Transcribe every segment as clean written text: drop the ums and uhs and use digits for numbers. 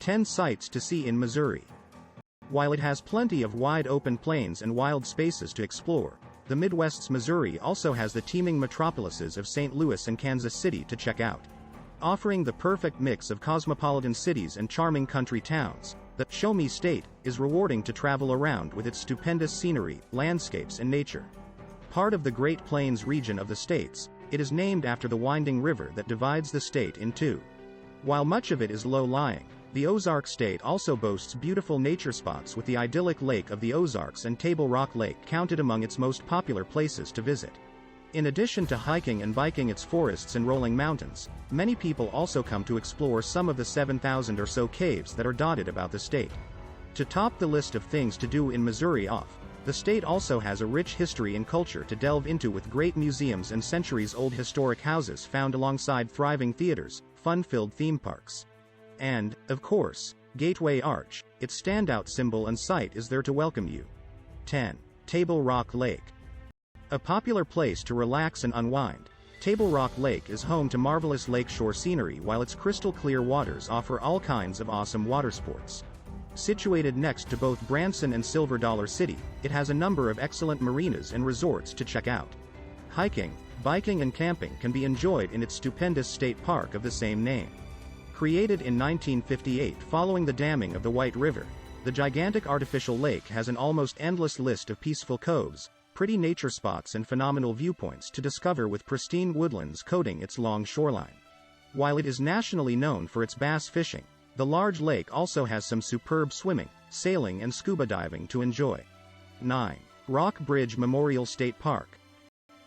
10 sights to see in Missouri. While it has plenty of wide open plains and wild spaces to explore, the Midwest's Missouri also has the teeming metropolises of St. Louis and Kansas City to check out. Offering the perfect mix of cosmopolitan cities and charming country towns, the Show Me State is rewarding to travel around with its stupendous scenery, landscapes and nature. Part of the Great Plains region of the states, it is named after the winding river that divides the state in two. While much of it is low-lying, the Ozark State also boasts beautiful nature spots, with the idyllic Lake of the Ozarks and Table Rock Lake counted among its most popular places to visit. In addition to hiking and biking its forests and rolling mountains, many people also come to explore some of the 7,000 or so caves that are dotted about the state. To top the list of things to do in Missouri the state also has a rich history and culture to delve into, with great museums and centuries-old historic houses found alongside thriving theaters, fun-filled theme parks. And, of course, Gateway Arch, its standout symbol and site, is there to welcome you. 10. Table Rock Lake. A popular place to relax and unwind, Table Rock Lake is home to marvelous lakeshore scenery, while its crystal-clear waters offer all kinds of awesome water sports. Situated next to both Branson and Silver Dollar City, it has a number of excellent marinas and resorts to check out. Hiking, biking and camping can be enjoyed in its stupendous state park of the same name. Created in 1958 following the damming of the White River, the gigantic artificial lake has an almost endless list of peaceful coves, pretty nature spots and phenomenal viewpoints to discover, with pristine woodlands coating its long shoreline. While it is nationally known for its bass fishing, the large lake also has some superb swimming, sailing and scuba diving to enjoy. 9. Rock Bridge Memorial State Park.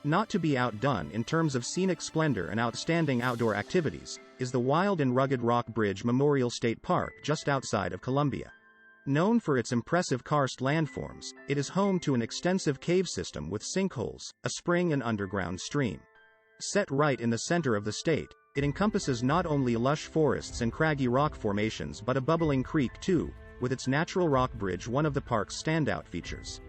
Not to be outdone in terms of scenic splendor and outstanding outdoor activities, is the wild and rugged Rock Bridge Memorial State Park just outside of Columbia. Known for its impressive karst landforms, it is home to an extensive cave system with sinkholes, a spring and underground stream. Set right in the center of the state, it encompasses not only lush forests and craggy rock formations but a bubbling creek too, with its natural rock bridge one of the park's standout features.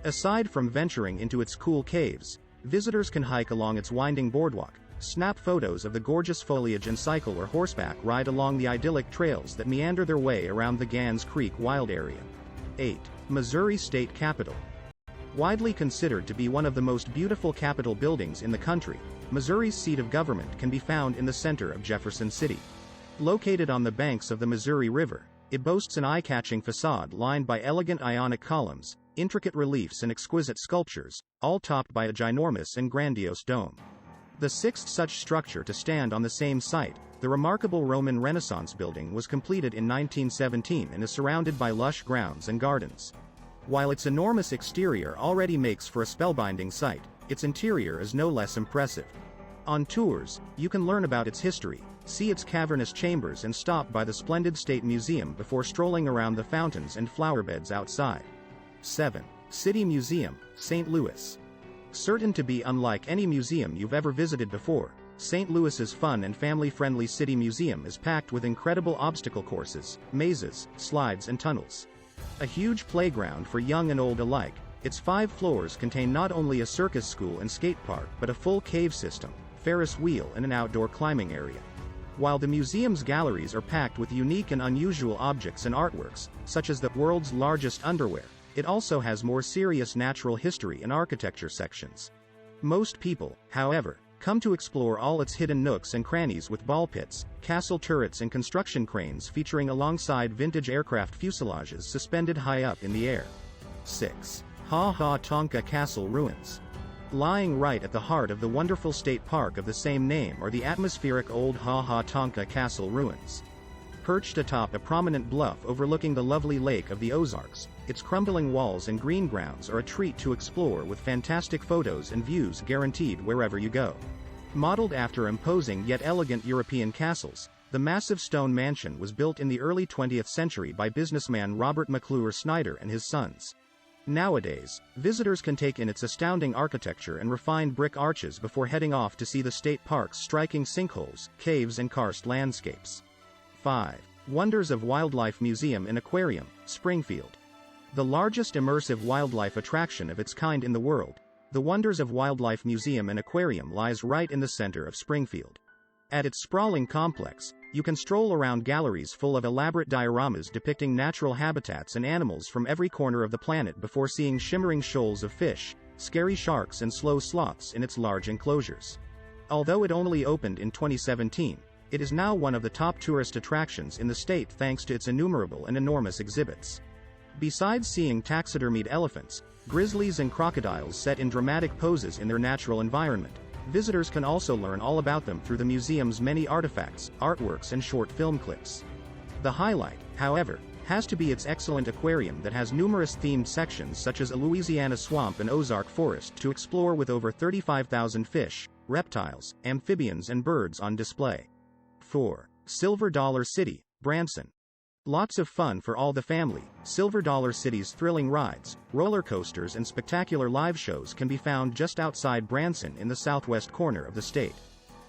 Aside from venturing into its cool caves, visitors can hike along its winding boardwalk, snap photos of the gorgeous foliage and cycle or horseback ride along the idyllic trails that meander their way around the Gans Creek Wild Area. 8. Missouri State Capitol. Widely considered to be one of the most beautiful Capitol buildings in the country, Missouri's seat of government can be found in the center of Jefferson City. Located on the banks of the Missouri River, it boasts an eye-catching facade lined by elegant Ionic columns, intricate reliefs and exquisite sculptures, all topped by a ginormous and grandiose dome. The sixth such structure to stand on the same site, the remarkable Roman Renaissance building, was completed in 1917 and is surrounded by lush grounds and gardens. While its enormous exterior already makes for a spellbinding sight, its interior is no less impressive. On tours, you can learn about its history, see its cavernous chambers and stop by the splendid State Museum before strolling around the fountains and flowerbeds outside. 7. City Museum, St. Louis. Certain to be unlike any museum you've ever visited before, St. Louis's fun and family-friendly City Museum is packed with incredible obstacle courses, mazes, slides and tunnels. A huge playground for young and old alike, its 5 floors contain not only a circus school and skate park but a full cave system, Ferris wheel and an outdoor climbing area. While the museum's galleries are packed with unique and unusual objects and artworks, such as the world's largest underwear, it also has more serious natural history and architecture sections. Most people, however, come to explore all its hidden nooks and crannies, with ball pits, castle turrets and construction cranes featuring alongside vintage aircraft fuselages suspended high up in the air. 6. Ha Ha Tonka Castle Ruins. Lying right at the heart of the wonderful state park of the same name are the atmospheric old Ha Ha Tonka Castle ruins. Perched atop a prominent bluff overlooking the lovely Lake of the Ozarks, its crumbling walls and green grounds are a treat to explore, with fantastic photos and views guaranteed wherever you go. Modeled after imposing yet elegant European castles, the massive stone mansion was built in the early 20th century by businessman Robert McClure Snyder and his sons. Nowadays, visitors can take in its astounding architecture and refined brick arches before heading off to see the state park's striking sinkholes, caves and karst landscapes. 5. Wonders of Wildlife Museum and Aquarium, Springfield. The largest immersive wildlife attraction of its kind in the world, the Wonders of Wildlife Museum and Aquarium lies right in the center of Springfield. At its sprawling complex, You can stroll around galleries full of elaborate dioramas depicting natural habitats and animals from every corner of the planet before seeing shimmering shoals of fish, scary sharks and slow sloths in its large enclosures. Although it only opened in 2017, it is now one of the top tourist attractions in the state thanks to its innumerable and enormous exhibits. Besides seeing taxidermied elephants, grizzlies and crocodiles set in dramatic poses in their natural environment, visitors can also learn all about them through the museum's many artifacts, artworks and short film clips. The highlight, however, has to be its excellent aquarium that has numerous themed sections such as a Louisiana swamp and Ozark forest to explore with over 35,000 fish, reptiles, amphibians and birds on display. 4. Silver Dollar City, Branson. Lots of fun for all the family. Silver Dollar City's thrilling rides, roller coasters and spectacular live shows can be found just outside Branson in the southwest corner of the state.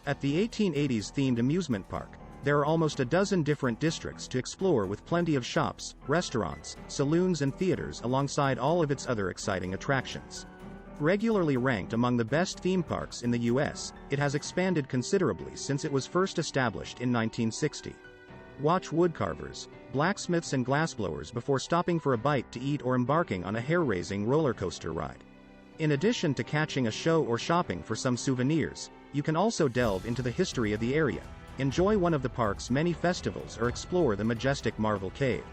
At the 1880s themed amusement park, there are almost a dozen different districts to explore with plenty of shops, restaurants, saloons and theaters alongside all of its other exciting attractions. Regularly ranked among the best theme parks in the U.S., it has expanded considerably since it was first established in 1960. Watch woodcarvers, blacksmiths and glassblowers before stopping for a bite to eat or embarking on a hair-raising roller coaster ride. In addition to catching a show or shopping for some souvenirs, you can also delve into the history of the area, enjoy one of the park's many festivals or explore the majestic Marvel Cave.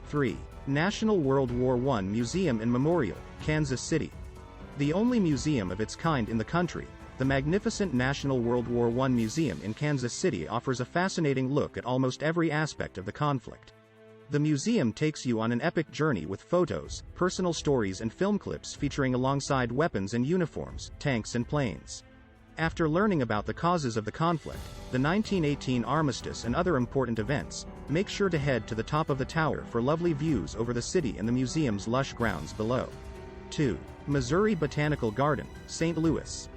3. National World War I Museum and Memorial, Kansas City. The only museum of its kind in the country, the magnificent National World War I Museum in Kansas City offers a fascinating look at almost every aspect of the conflict. The museum takes you on an epic journey with photos, personal stories and film clips featuring alongside weapons and uniforms, tanks and planes. After learning about the causes of the conflict, the 1918 armistice and other important events, make sure to head to the top of the tower for lovely views over the city and the museum's lush grounds below. 2. Missouri Botanical Garden, St. Louis.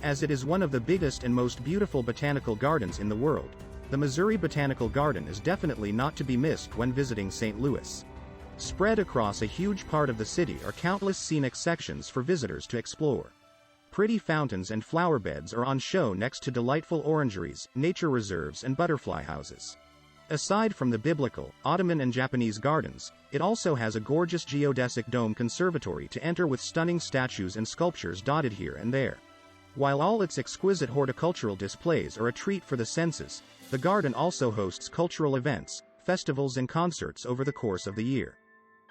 As it is one of the biggest and most beautiful botanical gardens in the world, the Missouri Botanical Garden is definitely not to be missed when visiting St. Louis. Spread across a huge part of the city are countless scenic sections for visitors to explore. Pretty fountains and flower beds are on show next to delightful orangeries, nature reserves and butterfly houses. Aside from the biblical, Ottoman and Japanese gardens, it also has a gorgeous geodesic dome conservatory to enter with stunning statues and sculptures dotted here and there. While all its exquisite horticultural displays are a treat for the senses, the garden also hosts cultural events, festivals and concerts over the course of the year.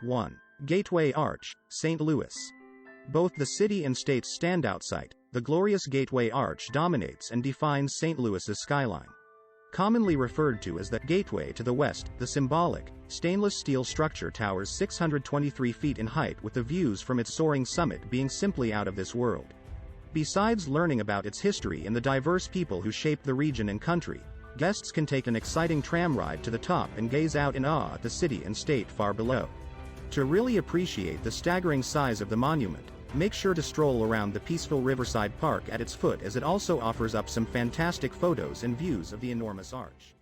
1. Gateway Arch, St. Louis. Both the city and state's standout site, the glorious Gateway Arch dominates and defines St. Louis's skyline. Commonly referred to as the Gateway to the West, the symbolic, stainless steel structure towers 623 feet in height with the views from its soaring summit being simply out of this world. Besides learning about its history and the diverse people who shaped the region and country, guests can take an exciting tram ride to the top and gaze out in awe at the city and state far below. To really appreciate the staggering size of the monument, make sure to stroll around the peaceful Riverside Park at its foot as it also offers up some fantastic photos and views of the enormous arch.